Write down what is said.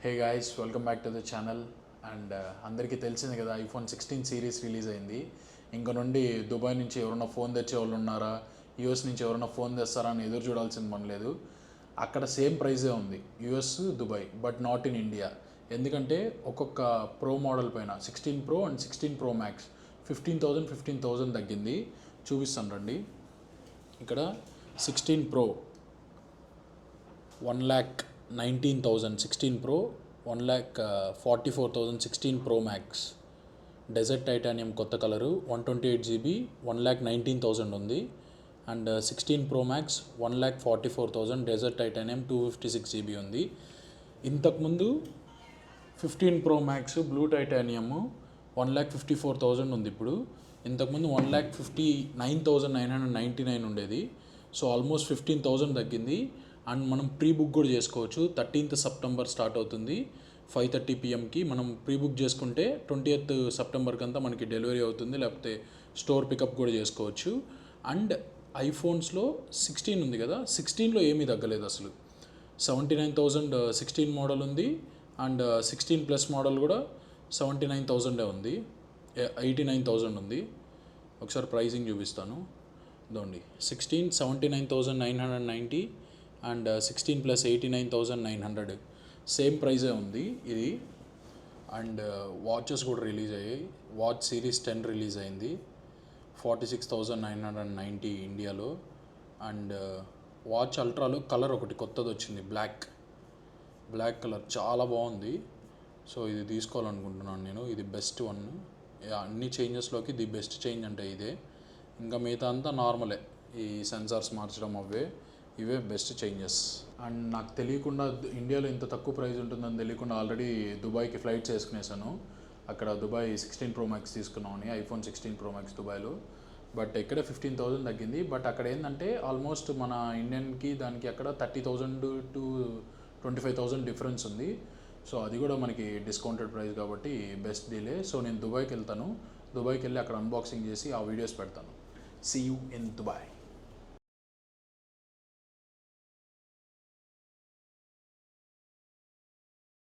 Hey guys, welcome back to the channel. And అందరికీ తెలిసింది కదా, ఐఫోన్ 16 సిరీస్ రిలీజ్ అయింది. ఇంక నుండి దుబాయ్ నుంచి ఎవరైనా ఫోన్ తెచ్చే వాళ్ళు ఉన్నారా, యూఎస్ నుంచి ఎవరైనా ఫోన్ తెస్తారా అని ఎదురు చూడాల్సింది మన లేదు. అక్కడ సేమ్ ప్రైజే ఉంది, US Dubai, but not in India. ఎందుకంటే ఒక్కొక్క ప్రో మోడల్ పైన 16 ప్రో అండ్ 16 ప్రో మ్యాక్స్ 15,000 తగ్గింది. చూపిస్తాను రండి. ఇక్కడ 16 pro 1,19,000, 16 pro 1,44,000, 16 pro max desert titanium కొత్త కలరు 128GB 1,19,000 ఉంది. And 16 pro max 1,44,000 desert titanium 256GB ఉంది. ఇంతకుముందు 15 ప్రో మ్యాక్స్ బ్లూ టైటానియము 1,54,000 ఉంది. ఇప్పుడు ఇంతకుముందు 1,59,999 ఉండేది. సో ఆల్మోస్ట్ 15,000 తగ్గింది. అండ్ మనం ప్రీ బుక్ కూడా చేసుకోవచ్చు. 13th సెప్టెంబర్ స్టార్ట్ అవుతుంది 5:30 PMకి. మనం ప్రీ బుక్ చేసుకుంటే 20th సెప్టెంబర్కి అంతా మనకి డెలివరీ అవుతుంది, లేకపోతే స్టోర్ పికప్ కూడా చేసుకోవచ్చు. అండ్ ఐఫోన్స్లో 16 ఉంది కదా, 16లో ఏమీ తగ్గలేదు అసలు. 79,000 16 మోడల్ ఉంది. అండ్ 16 ప్లస్ మోడల్ కూడా 79,000 ఉంది, 89,000 ఉంది. ఒకసారి ప్రైజింగ్ చూపిస్తాను. ఇదండి 16 79,990 అండ్ 16 ప్లస్ 89,900 సేమ్ ప్రైజే ఉంది ఇది. అండ్ వాచెస్ కూడా రిలీజ్ అయ్యాయి. వాచ్ సిరీస్ 10 రిలీజ్ అయింది, 46,990 ఇండియాలో. అండ్ వాచ్ అల్ట్రాలో కలర్ ఒకటి కొత్తది వచ్చింది, బ్లాక్ కలర్ చాలా బాగుంది. సో ఇది తీసుకోవాలనుకుంటున్నాను నేను. ఇది బెస్ట్ వన్. అన్ని చేంజెస్లోకి ది బెస్ట్ చేంజ్ అంటే ఇదే. ఇంకా మిగతా అంతా నార్మలే, ఈ సెన్సార్స్ మార్చడం ఇవే బెస్ట్ చేంజెస్. అండ్ నాకు తెలియకుండా ఇండియాలో ఇంత తక్కువ ప్రైస్ ఉంటుందని తెలియకుండా ఆల్రెడీ దుబాయ్కి ఫ్లైట్స్ వేసుకునేసాను. అక్కడ దుబాయ్ 16 ప్రో మ్యాక్స్ తీసుకున్నామని, ఐఫోన్ 16 ప్రో మ్యాక్స్ దుబాయ్లో. బట్ ఇక్కడ 15,000 తగ్గింది. బట్ అక్కడ ఏంటంటే ఆల్మోస్ట్ మన ఇండియన్కి దానికి అక్కడ 30,000 to 25,000 డిఫరెన్స్ ఉంది. సో అది కూడా మనకి డిస్కౌంటెడ్ ప్రైస్ కాబట్టి బెస్ట్ డీలే. సో నేను దుబాయ్కి వెళ్తాను. దుబాయ్కి వెళ్ళి అక్కడ అన్బాక్సింగ్ చేసి ఆ వీడియోస్ పెడతాను. See you in Dubai.